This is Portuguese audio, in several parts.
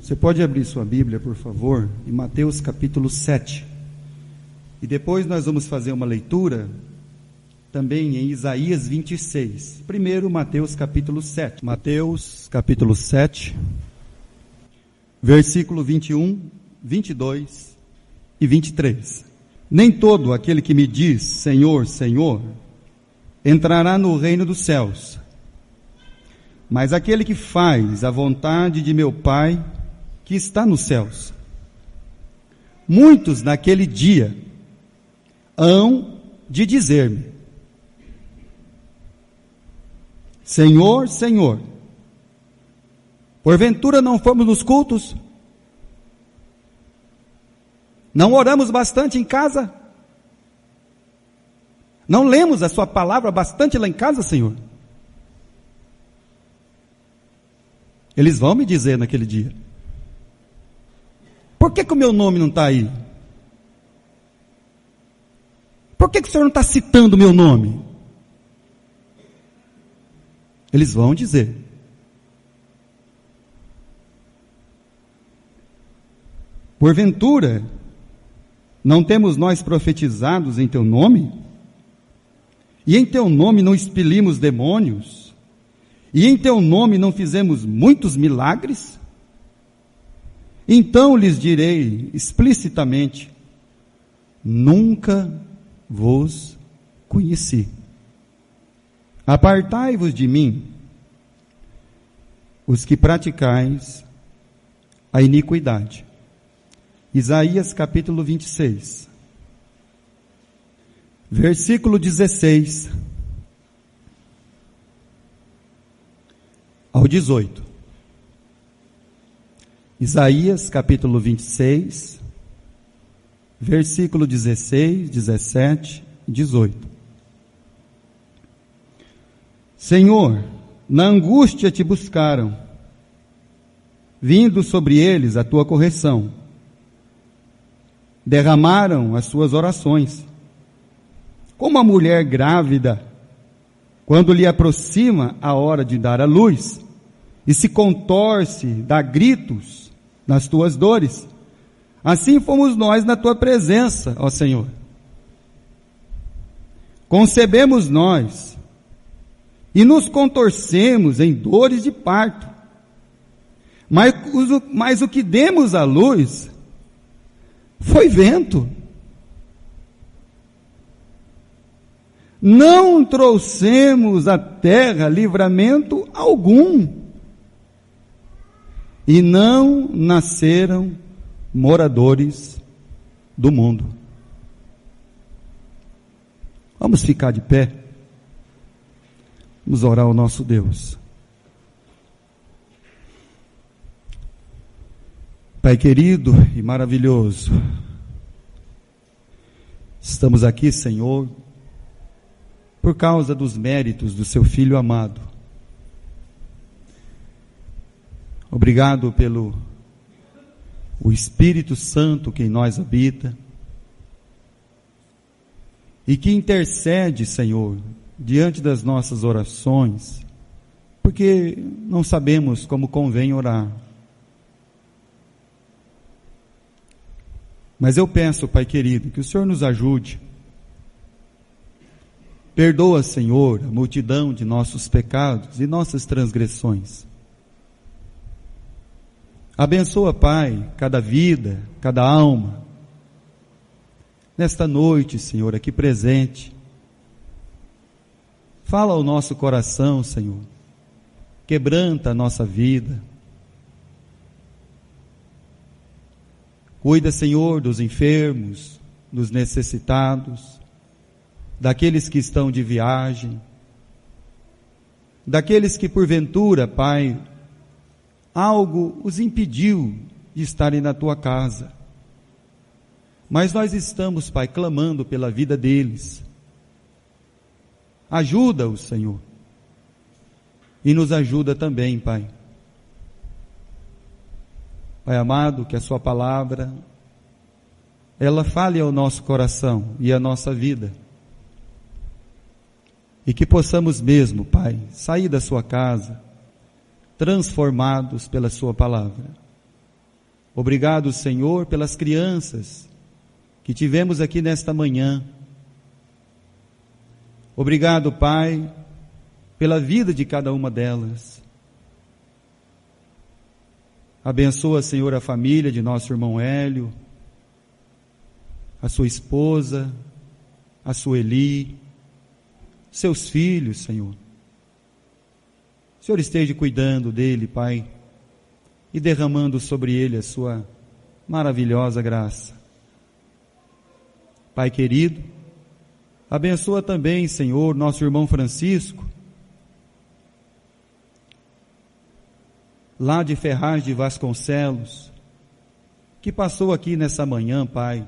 Você pode abrir sua Bíblia, por favor, em Mateus capítulo 7. E depois nós vamos fazer uma leitura também em Isaías 26. Primeiro, Mateus capítulo 7. Mateus capítulo 7, versículo 21, 22 e 23. Nem todo aquele que me diz, Senhor, Senhor, entrará no reino dos céus, mas aquele que faz a vontade de meu Pai que está nos céus. Muitos naquele dia hão de dizer-me, Senhor, Senhor, porventura não fomos nos cultos? Não oramos bastante em casa? Não lemos a sua palavra bastante lá em casa, Senhor? Eles vão me dizer naquele dia, por que o meu nome não está aí? Por que o Senhor não está citando o meu nome? Eles vão dizer. Porventura, não temos nós profetizados em teu nome? E em teu nome não expelimos demônios? E em teu nome não fizemos muitos milagres? Então lhes direi explicitamente, nunca vos conheci. Apartai-vos de mim, os que praticais a iniquidade. Isaías capítulo 26, versículo 16 ao 18. Isaías capítulo 26, versículo 16, 17 e 18. Senhor, na angústia te buscaram, vindo sobre eles a tua correção. Derramaram as suas orações, como a mulher grávida, quando lhe aproxima a hora de dar à luz, e se contorce, dá gritos nas tuas dores. Assim fomos nós na tua presença, ó Senhor. Concebemos nós, e nos contorcemos em dores de parto, mas o que demos à luz foi vento. Não trouxemos à terra livramento algum, e não nasceram moradores do mundo. Vamos ficar de pé. Vamos orar ao nosso Deus. Pai querido e maravilhoso, estamos aqui, Senhor, por causa dos méritos do seu Filho amado. Obrigado pelo o Espírito Santo que em nós habita e que intercede, Senhor, diante das nossas orações, porque não sabemos como convém orar. Mas eu peço, Pai querido, que o Senhor nos ajude. Perdoa, Senhor, a multidão de nossos pecados e nossas transgressões. Abençoa, Pai, cada vida, cada alma. Nesta noite, Senhor, aqui presente. Fala ao nosso coração, Senhor. Quebranta a nossa vida. Cuida, Senhor, dos enfermos, dos necessitados, daqueles que estão de viagem, daqueles que porventura, Pai, algo os impediu de estarem na tua casa. Mas nós estamos, Pai, clamando pela vida deles. Ajuda-os, Senhor. E nos ajuda também, Pai. Pai amado, que a sua palavra, ela fale ao nosso coração e à nossa vida. E que possamos mesmo, Pai, sair da sua casa, transformados pela sua palavra. Obrigado, Senhor, pelas crianças que tivemos aqui nesta manhã. Obrigado, Pai, pela vida de cada uma delas. Abençoa, Senhor, a família de nosso irmão Hélio, a sua esposa, a Sueli, seus filhos, Senhor. O Senhor esteja cuidando dele, Pai, e derramando sobre ele a sua maravilhosa graça. Pai querido, abençoa também, Senhor, nosso irmão Francisco, lá de Ferraz de Vasconcelos, que passou aqui nessa manhã, Pai,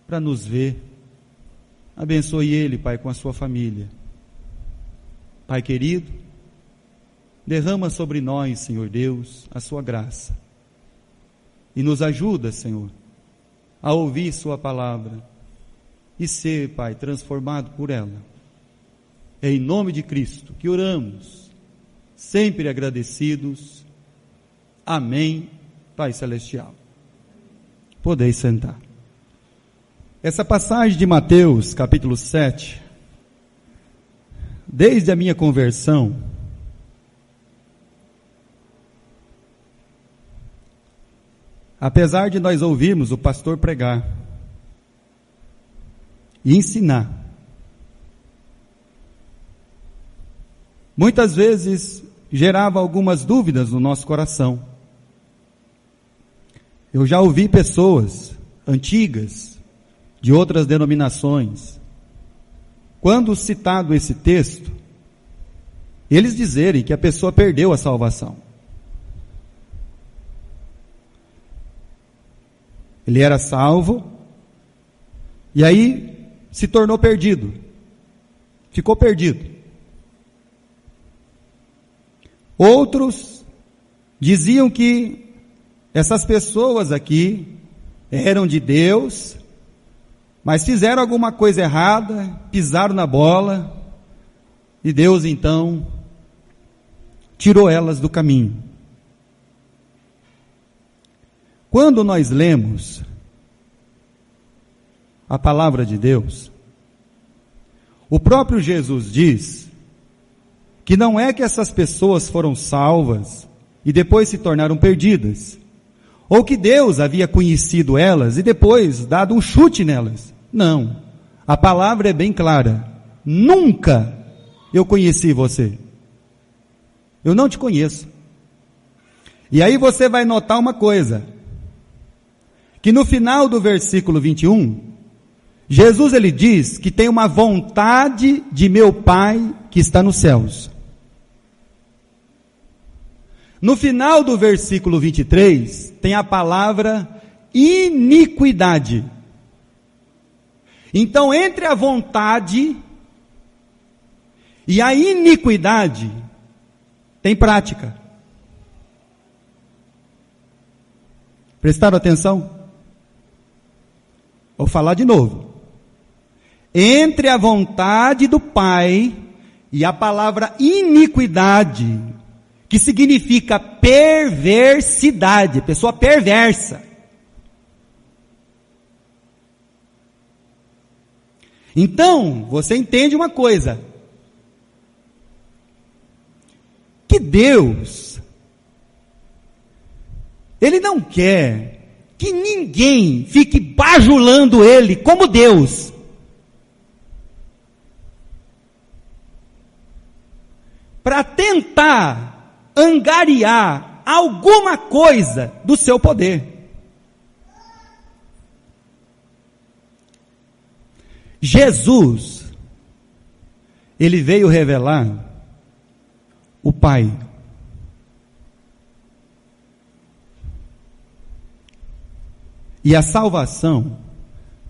para nos ver. Abençoe ele, Pai, com a sua família. Pai querido, derrama sobre nós, Senhor Deus, a sua graça. E nos ajuda, Senhor, a ouvir sua palavra e ser, Pai, transformado por ela. É em nome de Cristo que oramos, sempre agradecidos. Amém, Pai Celestial. Podeis sentar. Essa passagem de Mateus, capítulo 7, desde a minha conversão, apesar de nós ouvirmos o pastor pregar e ensinar, muitas vezes gerava algumas dúvidas no nosso coração. Eu já ouvi pessoas antigas, de outras denominações, quando citado esse texto, eles dizerem que a pessoa perdeu a salvação. Ele era salvo, e aí se tornou perdido, ficou perdido. Outros diziam que essas pessoas aqui eram de Deus, mas fizeram alguma coisa errada, pisaram na bola, e Deus então tirou elas do caminho. Quando nós lemos a palavra de Deus, o próprio Jesus diz que não é que essas pessoas foram salvas e depois se tornaram perdidas, ou que Deus havia conhecido elas e depois dado um chute nelas. Não, a palavra é bem clara: nunca eu conheci você, eu não te conheço. E aí você vai notar uma coisa, que no final do versículo 21, Jesus ele diz que tem uma vontade de meu Pai que está nos céus. No final do versículo 23, tem a palavra iniquidade. Então, entre a vontade e a iniquidade, tem prática. Prestaram atenção? Vou falar de novo. Entre a vontade do Pai e a palavra iniquidade, que significa perversidade, pessoa perversa. Então, você entende uma coisa, que Deus, Ele não quer que ninguém fique bajulando Ele como Deus. Para tentar angariar alguma coisa do seu poder. Jesus, Ele veio revelar o Pai. E a salvação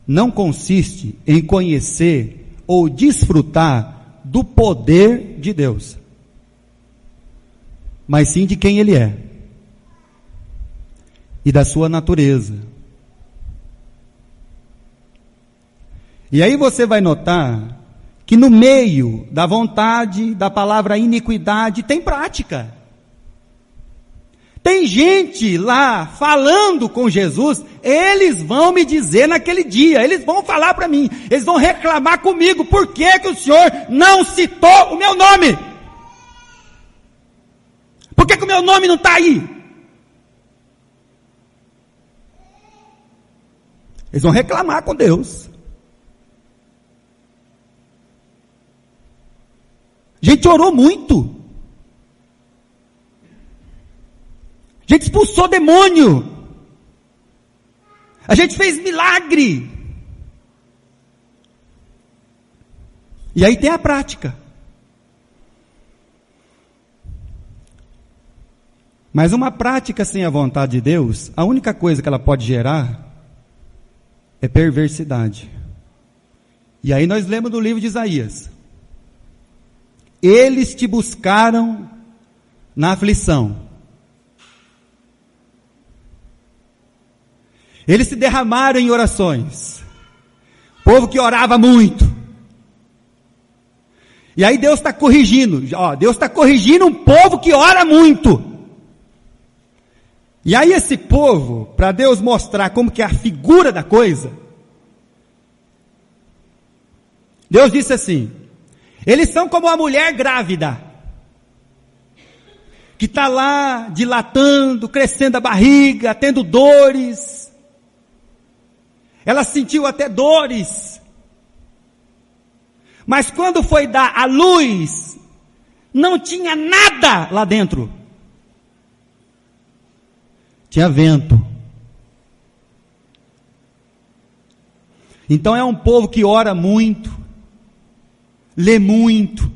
não consiste em conhecer ou desfrutar do poder de Deus, mas sim de quem Ele é e da sua natureza. E aí você vai notar que no meio da vontade, da palavra iniquidade, tem prática. Tem gente lá falando com Jesus, eles vão me dizer naquele dia, eles vão falar para mim, eles vão reclamar comigo, por que que o Senhor não citou o meu nome? Por que que o meu nome não está aí? Eles vão reclamar com Deus. A gente orou muito. A gente expulsou demônio. A gente fez milagre. E aí tem a prática. Mas uma prática sem a vontade de Deus, a única coisa que ela pode gerar é perversidade. E aí nós lemos do livro de Isaías. Eles te buscaram na aflição. Eles se derramaram em orações. Povo que orava muito. E aí Deus está corrigindo. Deus está corrigindo um povo que ora muito. E aí esse povo, para Deus mostrar como que é a figura da coisa, Deus disse assim, eles são como uma mulher grávida, que está lá dilatando, crescendo a barriga, tendo dores, ela sentiu até dores, mas quando foi dar a luz, não tinha nada lá dentro. Tinha vento. Então é um povo que ora muito, lê muito,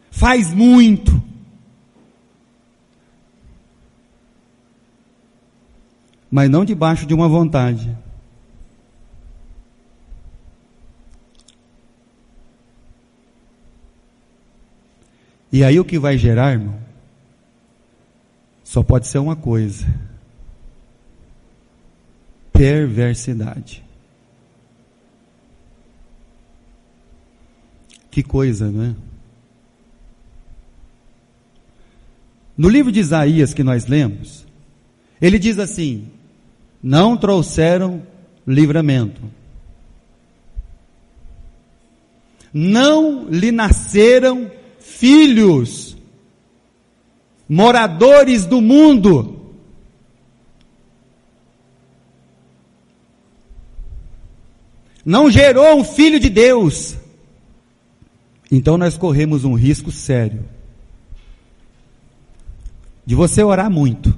faz muito, mas não debaixo de uma vontade. E aí o que vai gerar, irmão? Só pode ser uma coisa: perversidade. Que coisa, não é? No livro de Isaías que nós lemos, ele diz assim: não trouxeram livramento, não lhe nasceram filhos, moradores do mundo. Não gerou um filho de Deus. Então nós corremos um risco sério de você orar muito,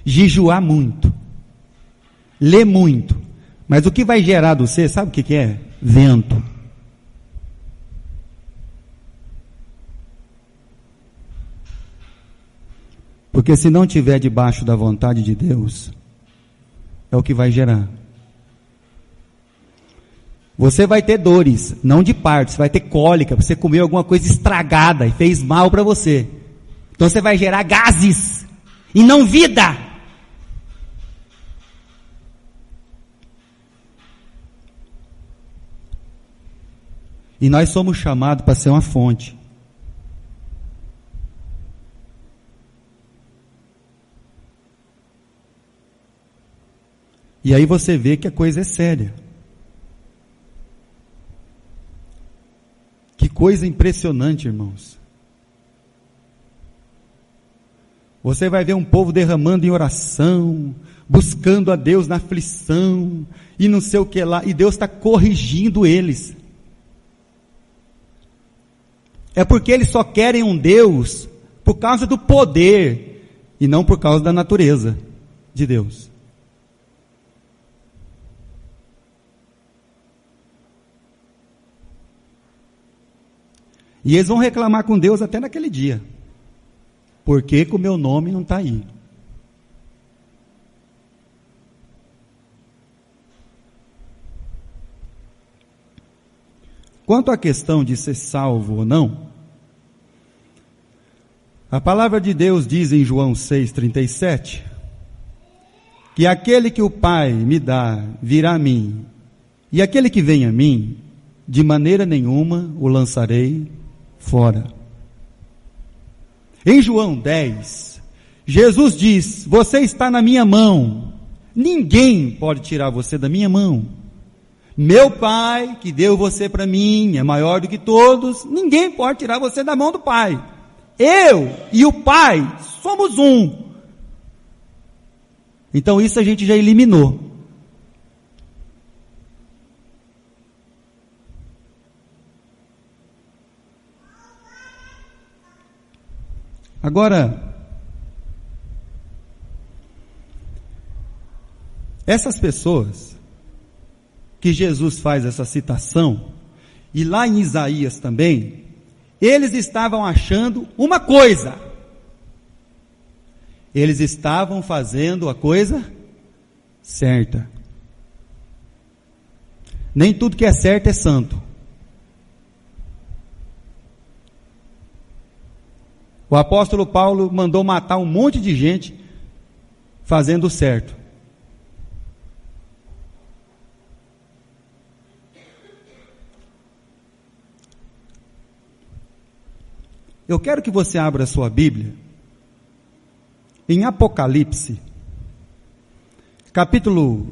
jejuar muito, ler muito, mas o que vai gerar de você, sabe o que é? Vento. Porque se não tiver debaixo da vontade de Deus, é o que vai gerar. Você vai ter dores, não de parto, você vai ter cólica, você comeu alguma coisa estragada e fez mal para você. Então você vai gerar gases, e não vida. E nós somos chamados para ser uma fonte. E aí você vê que a coisa é séria. Que coisa impressionante, irmãos. Você vai ver um povo derramando em oração, buscando a Deus na aflição, e não sei o que lá, e Deus está corrigindo eles. É porque eles só querem um Deus por causa do poder, e não por causa da natureza de Deus. E eles vão reclamar com Deus até naquele dia. Por que que o meu nome não está aí? Quanto à questão de ser salvo ou não, a palavra de Deus diz em João 6,37, que aquele que o Pai me dá virá a mim, e aquele que vem a mim, de maneira nenhuma o lançarei fora. Em João 10, Jesus diz: você está na minha mão, ninguém pode tirar você da minha mão. Meu Pai, que deu você para mim, é maior do que todos, ninguém pode tirar você da mão do Pai. Eu e o Pai somos um. Então isso a gente já eliminou. Agora, essas pessoas que Jesus faz essa citação, e lá em Isaías também, eles estavam achando uma coisa. Eles estavam fazendo a coisa certa. Nem tudo que é certo é santo. O apóstolo Paulo mandou matar um monte de gente fazendo o certo. Eu quero que você abra a sua Bíblia em Apocalipse, capítulo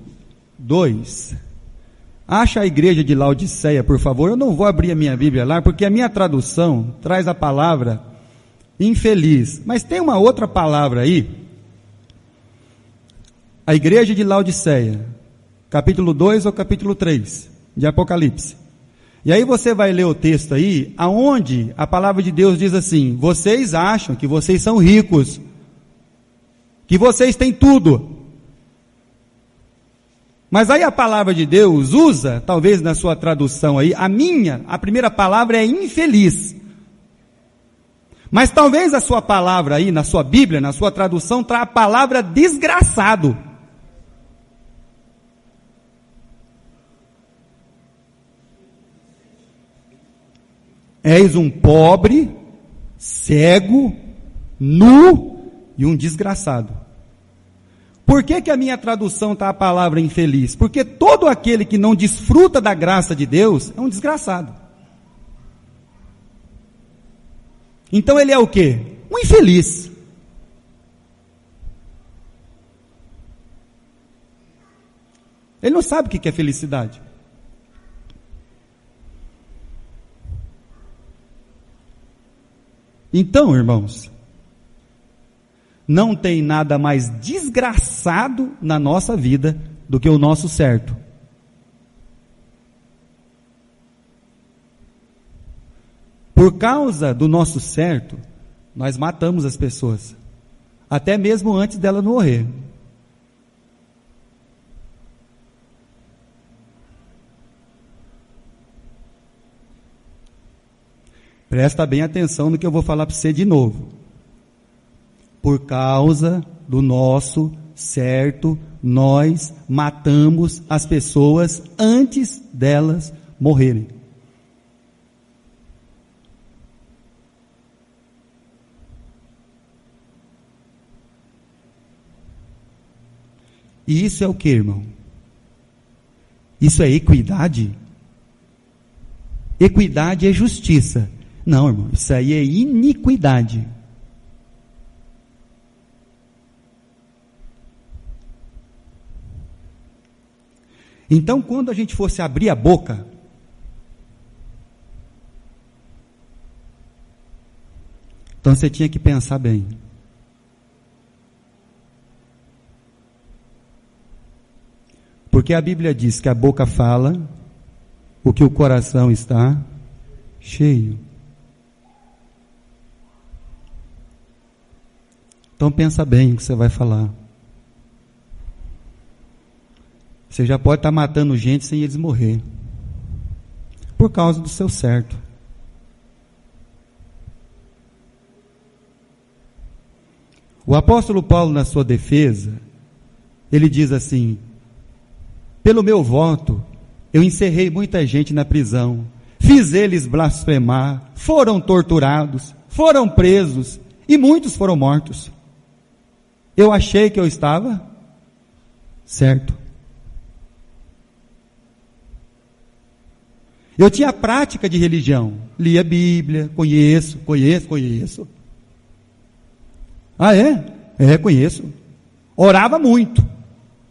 2. Acha a igreja de Laodiceia, por favor. Eu não vou abrir a minha Bíblia lá, porque a minha tradução traz a palavra infeliz. Mas tem uma outra palavra aí. A igreja de Laodiceia, capítulo 2 ou capítulo 3 de Apocalipse. E aí você vai ler o texto aí, aonde a palavra de Deus diz assim: vocês acham que vocês são ricos, que vocês têm tudo. Mas aí a palavra de Deus usa, talvez na sua tradução aí, a primeira palavra é infeliz. Mas talvez a sua palavra aí, na sua Bíblia, na sua tradução, traga a palavra desgraçado. És um pobre, cego, nu e um desgraçado. Por que a minha tradução está a palavra infeliz? Porque todo aquele que não desfruta da graça de Deus é um desgraçado. Então ele é o quê? Um infeliz. Ele não sabe o que é felicidade. Então, irmãos, não tem nada mais desgraçado na nossa vida do que o nosso certo. Por causa do nosso certo, nós matamos as pessoas, até mesmo antes dela morrer. Presta bem atenção no que eu vou falar para você de novo. Por causa do nosso certo, nós matamos as pessoas antes delas morrerem. E isso é o que, irmão? Isso é equidade? Equidade é justiça. Não, irmão, isso aí é iniquidade. Então, quando a gente fosse abrir a boca, então você tinha que pensar bem. Porque a Bíblia diz que a boca fala o que o coração está cheio. Então pensa bem o que você vai falar. Você já pode estar matando gente sem eles morrer, por causa do seu certo. O apóstolo Paulo, na sua defesa, ele diz assim: pelo meu voto, eu encerrei muita gente na prisão, fiz eles blasfemar, foram torturados, foram presos, e muitos foram mortos. Eu achei que eu estava certo. Eu tinha prática de religião, lia a Bíblia, conheço. Ah, é? É, conheço. Orava muito.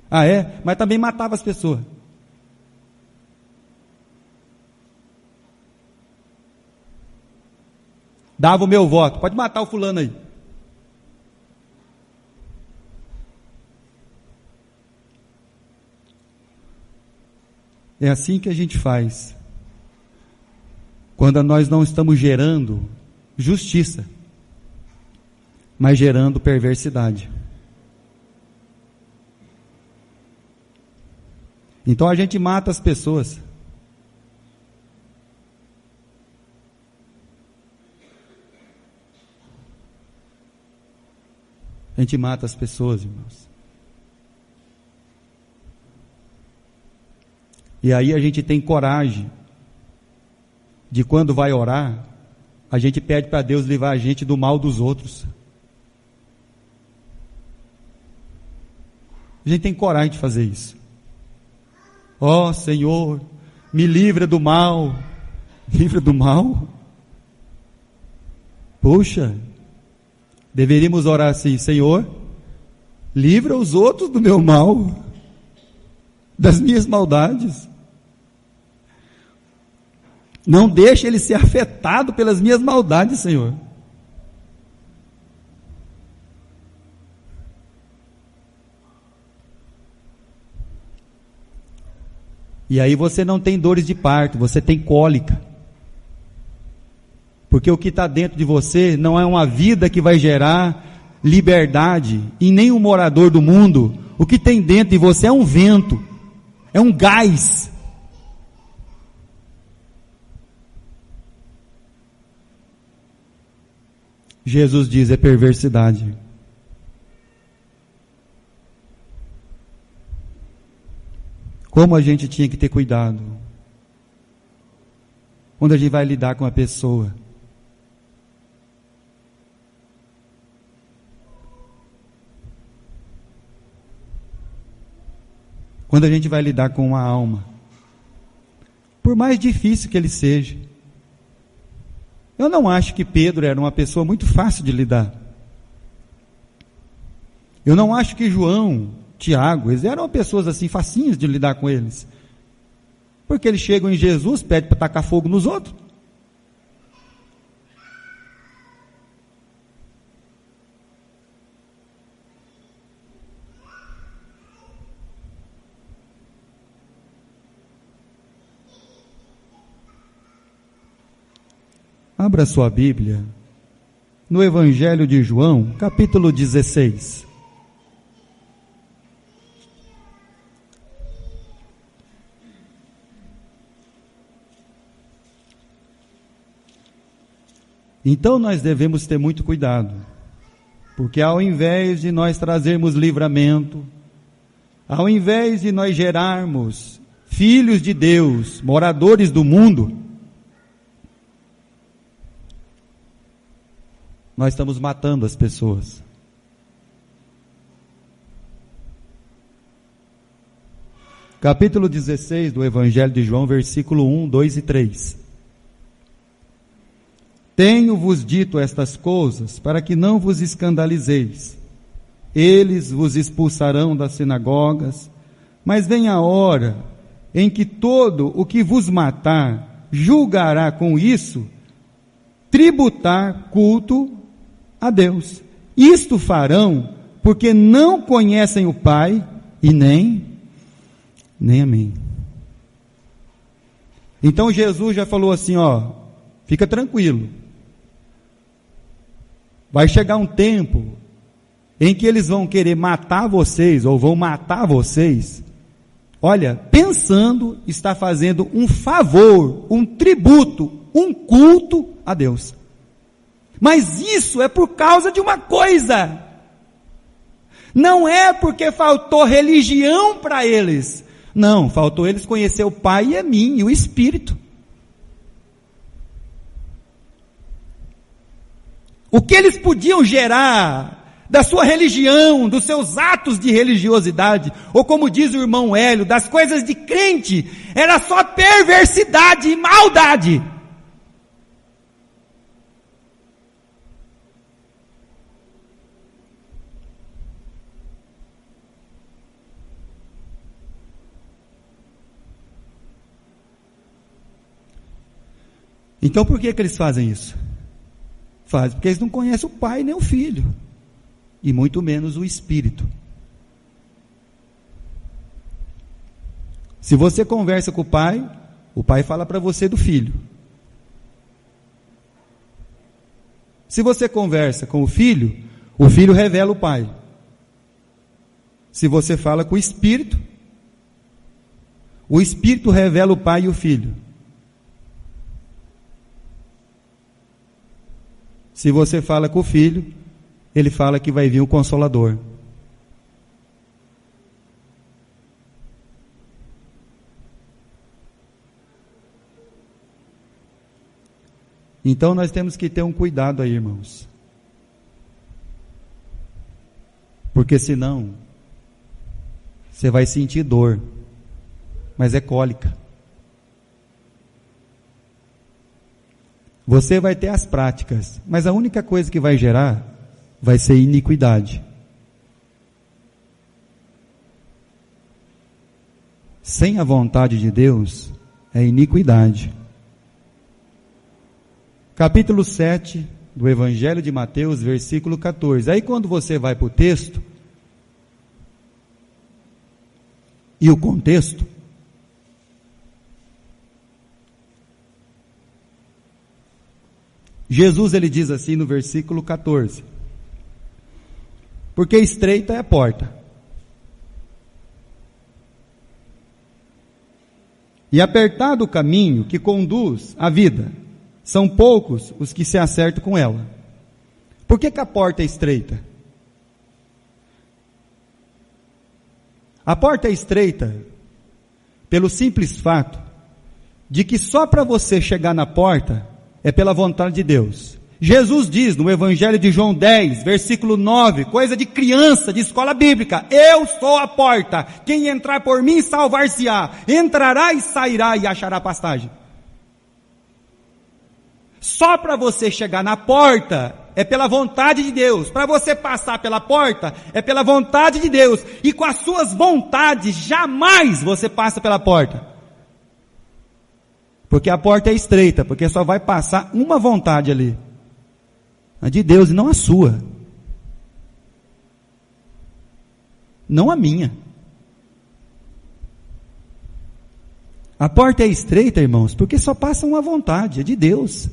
Ah, é? Mas também matava as pessoas. Dava o meu voto. Pode matar o fulano aí. É assim que a gente faz. Quando nós não estamos gerando justiça, mas gerando perversidade. Então a gente mata as pessoas. A gente mata as pessoas, irmãos. E aí a gente tem coragem de, quando vai orar, a gente pede para Deus livrar a gente do mal dos outros. A gente tem coragem de fazer isso. Ó Senhor, me livra do mal. Livra do mal? Poxa, deveríamos orar assim: Senhor, livra os outros do meu mal, das minhas maldades. Não deixe ele ser afetado pelas minhas maldades, Senhor. E aí você não tem dores de parto, você tem cólica. Porque o que está dentro de você não é uma vida que vai gerar liberdade em nenhum morador do mundo. O que tem dentro de você é um vento, é um gás. Jesus diz: é perversidade. Como a gente tinha que ter cuidado quando a gente vai lidar com uma pessoa. Quando a gente vai lidar com uma alma, por mais difícil que ele seja. Eu não acho que Pedro era uma pessoa muito fácil de lidar. Eu não acho que João, Tiago, eles eram pessoas assim facinhas de lidar com eles. Porque eles chegam em Jesus, pedem para tacar fogo nos outros. Abra sua Bíblia no Evangelho de João, capítulo 16. Então nós devemos ter muito cuidado, porque ao invés de nós trazermos livramento, ao invés de nós gerarmos filhos de Deus, moradores do mundo, nós estamos matando as pessoas. Capítulo 16 do Evangelho de João, versículo 1, 2 e 3. Tenho-vos dito estas coisas para que não vos escandalizeis. Eles vos expulsarão das sinagogas, mas vem a hora em que todo o que vos matar julgará com isso tributar culto a Deus. Isto farão porque não conhecem o Pai e nem a mim. Então Jesus já falou assim, ó, fica tranquilo. Vai chegar um tempo em que eles vão querer matar vocês, ou vão matar vocês, olha, pensando estar fazendo um favor, um tributo, um culto a Deus. Mas isso é por causa de uma coisa. Não é porque faltou religião para eles. Não, faltou eles conhecer o Pai e a mim, e o Espírito. O que eles podiam gerar da sua religião, dos seus atos de religiosidade, ou como diz o irmão Hélio, das coisas de crente, era só perversidade e maldade. Então por que eles fazem isso? Fazem porque eles não conhecem o Pai nem o Filho, e muito menos o Espírito. Se você conversa com o Pai fala para você do Filho. Se você conversa com o Filho revela o Pai. Se você fala com o Espírito revela o Pai e o Filho. Se você fala com o Filho, ele fala que vai vir o Consolador. Então nós temos que ter um cuidado aí, irmãos. Porque senão, você vai sentir dor, mas é cólica. Você vai ter as práticas, mas a única coisa que vai gerar vai ser iniquidade. Sem a vontade de Deus, é iniquidade. Capítulo 7 do Evangelho de Mateus, versículo 14. Aí quando você vai para o texto, e o contexto, Jesus ele diz assim no versículo 14, porque estreita é a porta, e apertado o caminho que conduz à vida, são poucos os que se acertam com ela. Por que a porta é estreita? A porta é estreita pelo simples fato de que só para você chegar na porta é pela vontade de Deus. Jesus diz no Evangelho de João 10, versículo 9, coisa de criança, de escola bíblica: eu sou a porta, quem entrar por mim salvar-se-á, entrará e sairá e achará pastagem. Só para você chegar na porta é pela vontade de Deus. Para você passar pela porta é pela vontade de Deus. E com as suas vontades jamais você passa pela porta. Porque a porta é estreita, porque só vai passar uma vontade ali, a de Deus e não a sua, não a minha. A porta é estreita, irmãos, porque só passa uma vontade, é de Deus.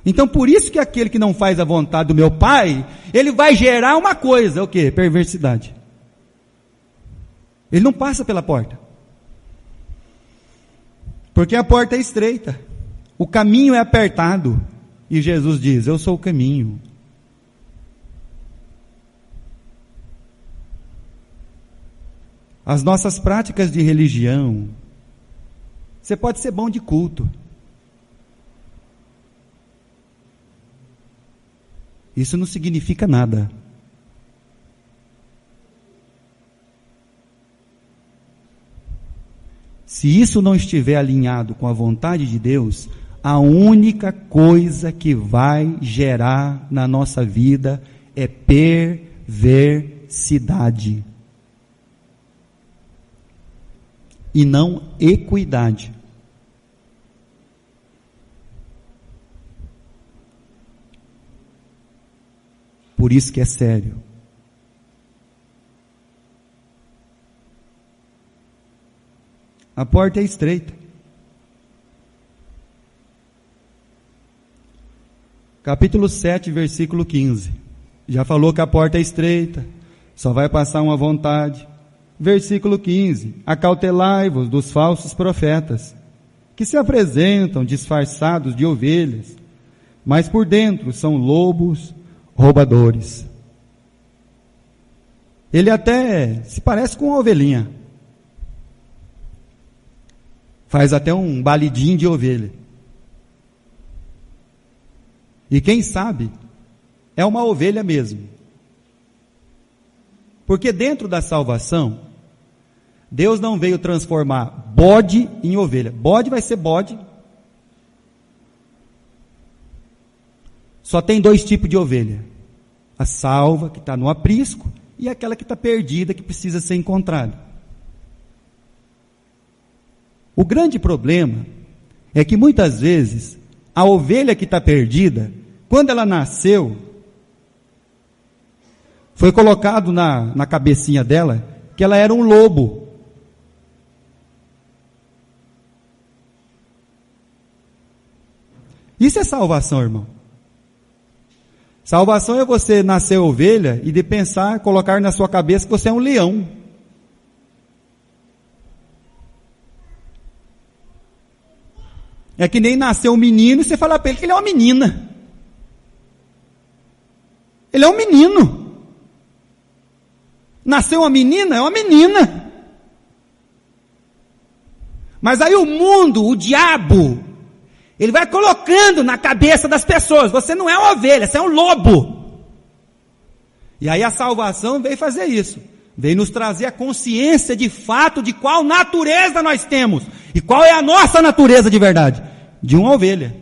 Então por isso que aquele que não faz a vontade do meu Pai, ele vai gerar uma coisa, o quê? Perversidade. Ele não passa pela porta. Porque a porta é estreita. O caminho é apertado. E Jesus diz: eu sou o caminho. As nossas práticas de religião, você pode ser bom de culto. Isso não significa nada. Se isso não estiver alinhado com a vontade de Deus, a única coisa que vai gerar na nossa vida é perversidade. E não equidade. Por isso que é sério. A porta é estreita. Capítulo 7, versículo 15. Já falou que a porta é estreita, só vai passar uma vontade. Versículo 15. Acautelai-vos dos falsos profetas, que se apresentam disfarçados de ovelhas, mas por dentro são lobos roubadores. Ele até se parece com uma ovelhinha. Faz até um balidinho de ovelha. E quem sabe, é uma ovelha mesmo. Porque dentro da salvação, Deus não veio transformar bode em ovelha. Bode vai ser bode. Só tem dois tipos de ovelha. A salva, que está no aprisco, e aquela que está perdida, que precisa ser encontrada. O grande problema é que muitas vezes a ovelha que está perdida, quando ela nasceu, foi colocado na cabecinha dela que ela era um lobo. Isso é salvação, irmão. Salvação é você nascer ovelha e de pensar, colocar na sua cabeça que você é um leão. É que nem nasceu um menino e você fala para ele que ele é uma menina. Ele é um menino. Nasceu uma menina, é uma menina. Mas aí o mundo, o diabo, ele vai colocando na cabeça das pessoas, você não é uma ovelha, você é um lobo. E aí a salvação veio fazer isso. Veio nos trazer a consciência de fato de qual natureza nós temos. E qual é a nossa natureza de verdade? De uma ovelha.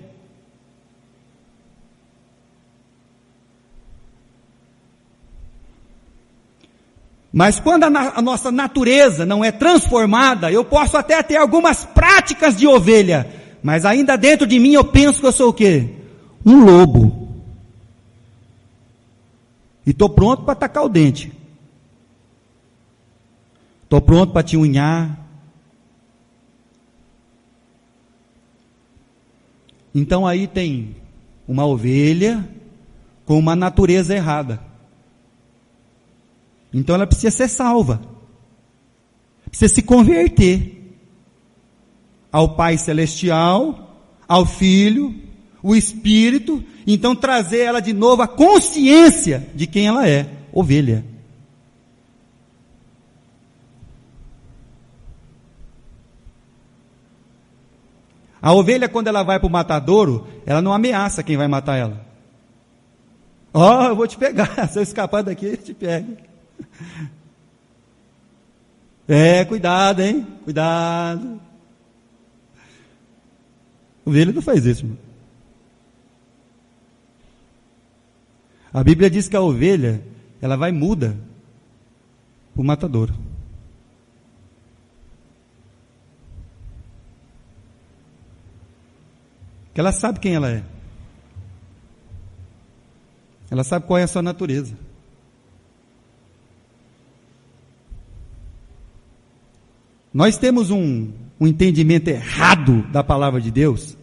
Mas quando a nossa natureza não é transformada, eu posso até ter algumas práticas de ovelha, mas ainda dentro de mim eu penso que eu sou o quê? Um lobo. E estou pronto para atacar o dente. Estou pronto para te unhar. Então aí tem uma ovelha com uma natureza errada. Então ela precisa ser salva. Precisa se converter ao Pai Celestial, ao Filho, o Espírito. Então trazer ela de novo a consciência de quem ela é, ovelha. A ovelha, quando ela vai para o matadouro, ela não ameaça quem vai matar ela. Eu vou te pegar, se eu escapar daqui, eu te pego. Cuidado, hein? Cuidado. A ovelha não faz isso, irmão. A Bíblia diz que a ovelha, ela vai muda para o matadouro. Que ela sabe quem ela é. Ela sabe qual é a sua natureza. Nós temos um entendimento errado da palavra de Deus,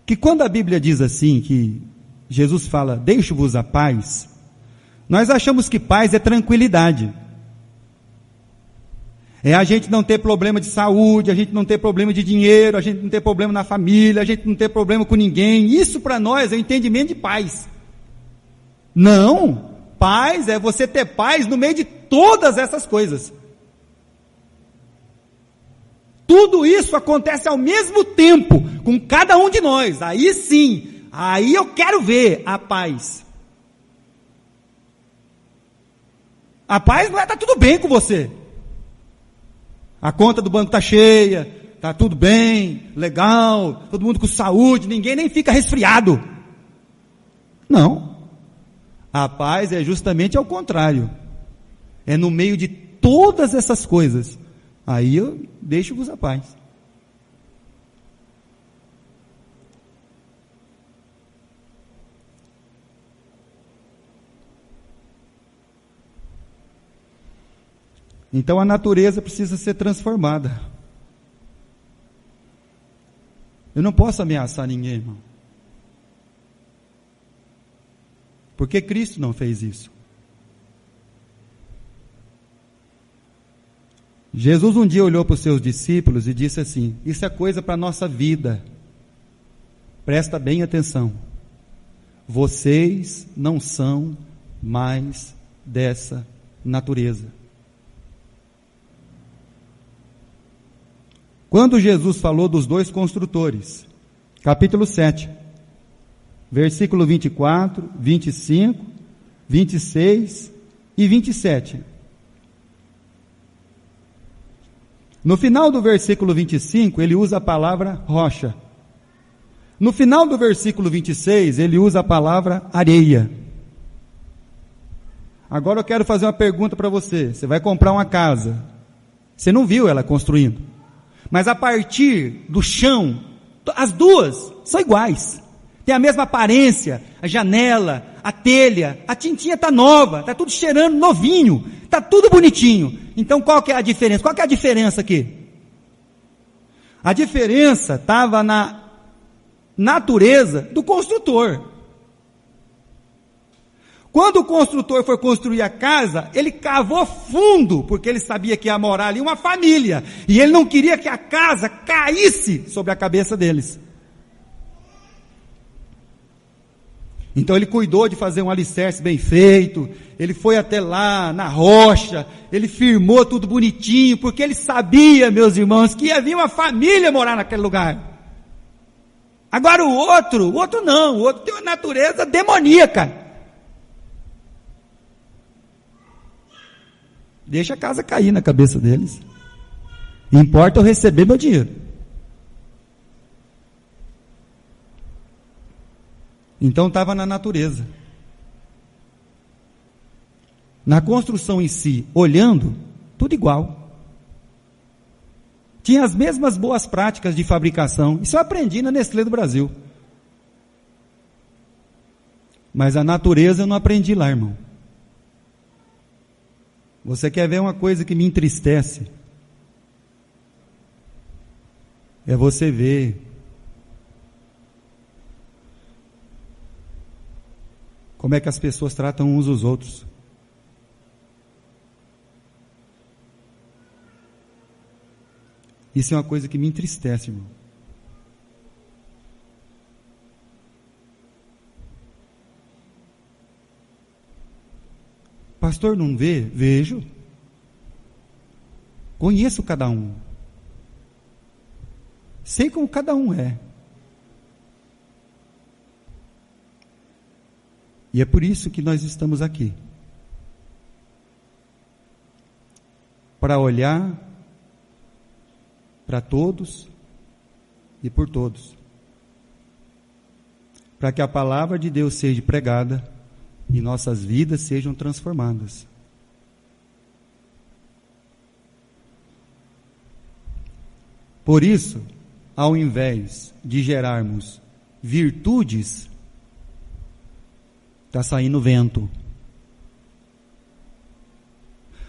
que quando a Bíblia diz assim, que Jesus fala, deixo-vos a paz, nós achamos que paz é tranquilidade. É a gente não ter problema de saúde, a gente não ter problema de dinheiro, a gente não ter problema na família, a gente não ter problema com ninguém. Isso para nós é o entendimento de paz. Não, paz é você ter paz no meio de todas essas coisas. Tudo isso acontece ao mesmo tempo com cada um de nós. Aí sim, aí eu quero ver a paz. A paz não é estar tudo bem com você. A conta do banco está cheia, está tudo bem, legal, todo mundo com saúde, ninguém nem fica resfriado. Não. A paz é justamente ao contrário. É no meio de todas essas coisas. Aí eu deixo-vos a paz. Então a natureza precisa ser transformada. Eu não posso ameaçar ninguém, irmão. Porque Cristo não fez isso. Jesus um dia olhou para os seus discípulos e disse assim, isso é coisa para a nossa vida. Presta bem atenção. Vocês não são mais dessa natureza. Quando Jesus falou dos dois construtores, capítulo 7, versículo 24, 25, 26 e 27. No final do versículo 25, ele usa a palavra rocha. No final do versículo 26, ele usa a palavra areia. Agora eu quero fazer uma pergunta para você. Você vai comprar uma casa. Você não viu ela construindo. Mas a partir do chão, as duas são iguais. Tem a mesma aparência, a janela, a telha, a tintinha está nova, está tudo cheirando novinho, está tudo bonitinho. Então qual que é a diferença? Qual que é a diferença aqui? A diferença estava na natureza do construtor. Quando o construtor foi construir a casa, ele cavou fundo, porque ele sabia que ia morar ali uma família, e ele não queria que a casa caísse sobre a cabeça deles. Então ele cuidou de fazer um alicerce bem feito, ele foi até lá, na rocha, ele firmou tudo bonitinho, porque ele sabia, meus irmãos, que ia vir uma família morar naquele lugar. Agora o outro não, o outro tem uma natureza demoníaca. Deixa a casa cair na cabeça deles. Importa eu receber meu dinheiro. Então estava na natureza. Na construção em si, olhando, tudo igual. Tinha as mesmas boas práticas de fabricação. Isso eu aprendi na Nestlé do Brasil. Mas a natureza eu não aprendi lá, irmão. Você quer ver uma coisa que me entristece? É você ver como é que as pessoas tratam uns os outros. Isso é uma coisa que me entristece, irmão. Pastor, não vê? Vejo. Conheço cada um. Sei como cada um é. E é por isso que nós estamos aqui. Para olhar para todos e por todos. Para que a palavra de Deus seja pregada e nossas vidas sejam transformadas. Por isso, ao invés de gerarmos virtudes, está saindo vento.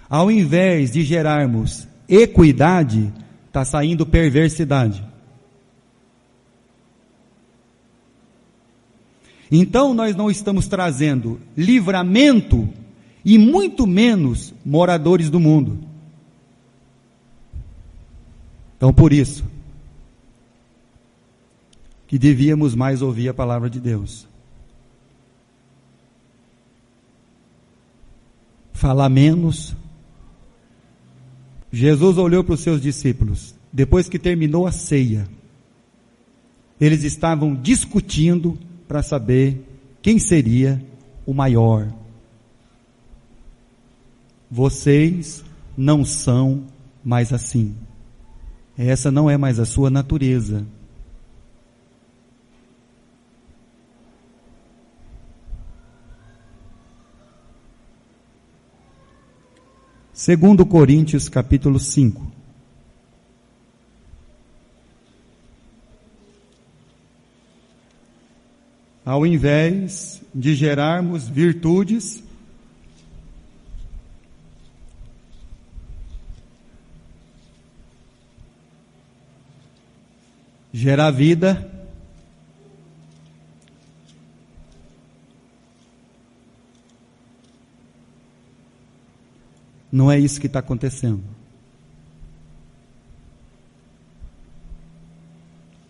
Ao invés de gerarmos equidade, está saindo perversidade. Então nós não estamos trazendo livramento e muito menos moradores do mundo. Então por isso que devíamos mais ouvir a palavra de Deus. Falar menos. Jesus olhou para os seus discípulos, depois que terminou a ceia. Eles estavam discutindo para saber quem seria o maior. Vocês não são mais assim. Essa não é mais a sua natureza. Segundo Coríntios capítulo 5. Ao invés de gerarmos virtudes, gerar vida, não é isso que está acontecendo.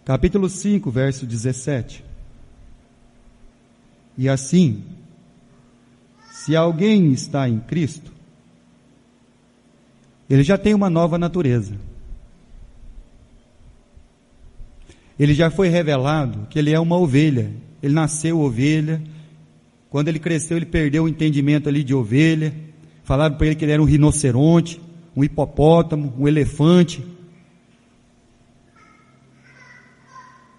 Capítulo 5, verso 17. E assim, se alguém está em Cristo, ele já tem uma nova natureza. Ele já foi revelado que ele é uma ovelha. Ele nasceu ovelha. Quando ele cresceu, ele perdeu o entendimento ali de ovelha. Falaram para ele que ele era um rinoceronte, um hipopótamo, um elefante.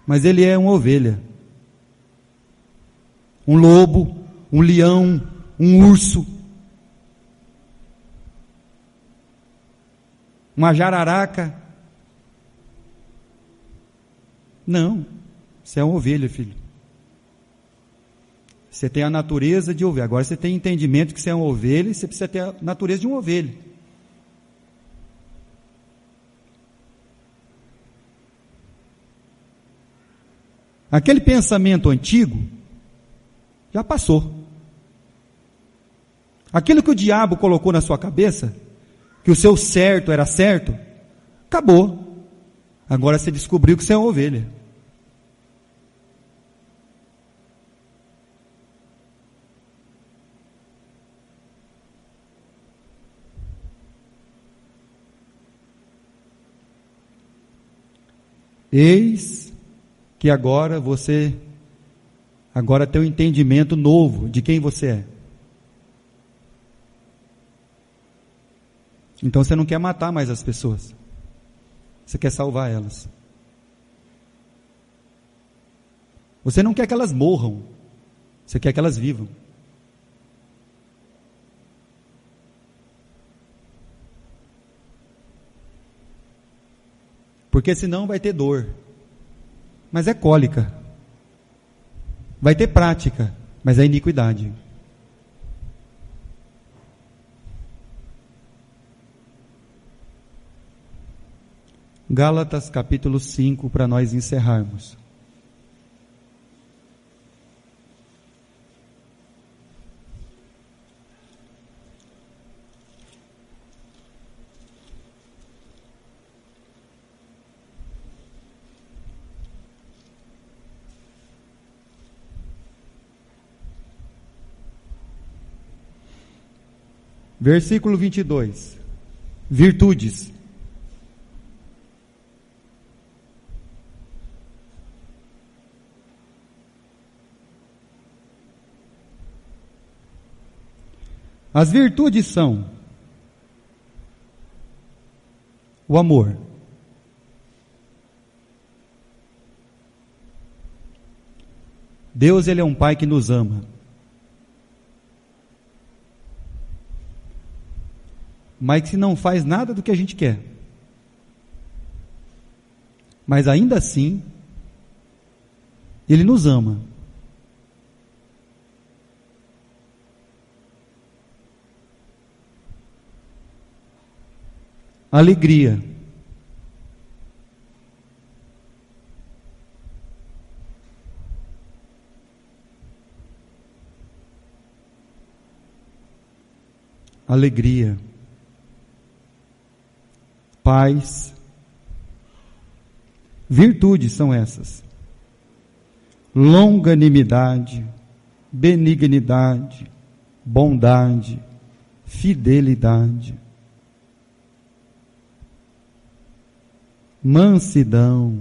Mas ele é uma ovelha. Um lobo, um leão, um urso. uma jararaca. Não, você é uma ovelha, filho. Você tem a natureza de ovelha. Agora você tem entendimento que você é uma ovelha e você precisa ter a natureza de uma ovelha. Aquele pensamento antigo já passou. Aquilo que o diabo colocou na sua cabeça, que o seu certo era certo, acabou. Agora você descobriu que você é uma ovelha. Eis que agora você tem um entendimento novo de quem você é. Então você não quer matar mais as pessoas. Você quer salvar elas. Você não quer que elas morram. Você quer que elas vivam. Porque senão vai ter dor. Mas é cólica. Vai ter prática, mas é iniquidade. Gálatas capítulo 5, para nós encerrarmos. Versículo 22. Virtudes. As virtudes são o amor, Deus, Ele é um Pai que nos ama, mas que não faz nada do que a gente quer, mas ainda assim Ele nos ama. Alegria. Alegria. Paz. Virtudes são essas: longanimidade, benignidade, bondade, fidelidade, mansidão,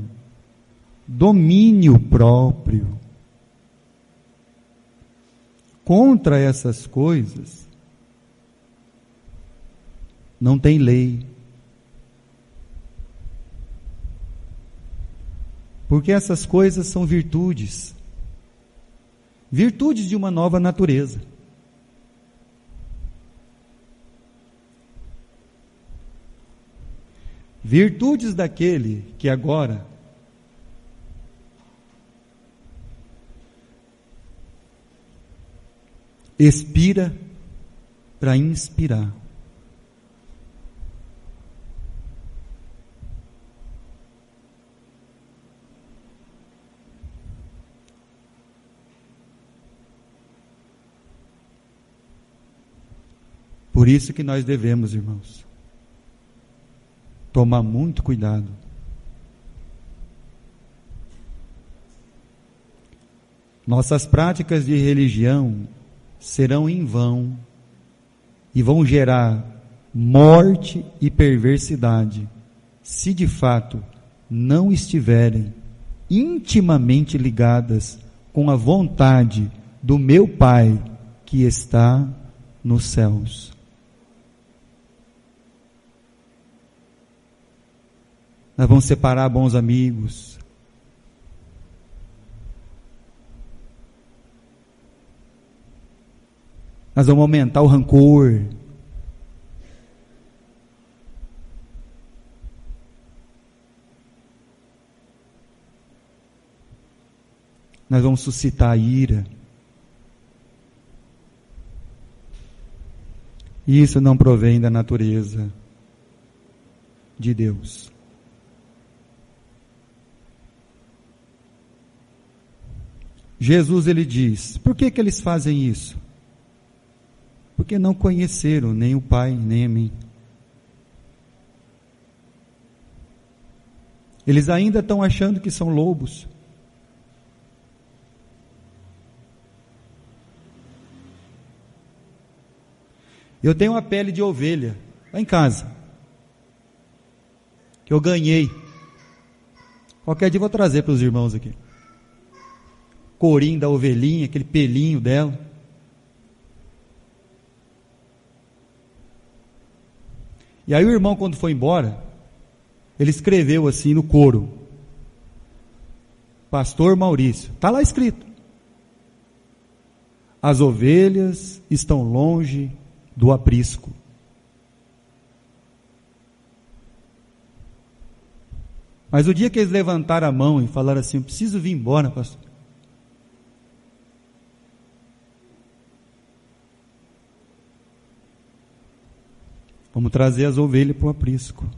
domínio próprio. Contra essas coisas não tem lei. Porque essas coisas são virtudes. Virtudes de uma nova natureza. Virtudes daquele que agora expira para inspirar. Por isso que nós devemos, irmãos, tomar muito cuidado. Nossas práticas de religião serão em vão e vão gerar morte e perversidade, se de fato não estiverem intimamente ligadas com a vontade do meu Pai que está nos céus. Nós vamos separar bons amigos. Nós vamos aumentar o rancor. nós vamos suscitar ira. E isso não provém da natureza de Deus. Jesus, ele diz, por que eles fazem isso? Porque não conheceram nem o Pai, nem a mim. Eles ainda estão achando que são lobos. Eu tenho uma pele de ovelha lá em casa, que eu ganhei. Qualquer dia eu vou trazer para os irmãos aqui. Corinho da ovelhinha, aquele pelinho dela. E aí o irmão, quando foi embora, ele escreveu assim no coro: Pastor Maurício. Está lá escrito: as ovelhas estão longe do aprisco. Mas o dia que eles levantaram a mão e falaram assim: eu preciso vir embora, pastor. Vamos trazer as ovelhas para o aprisco.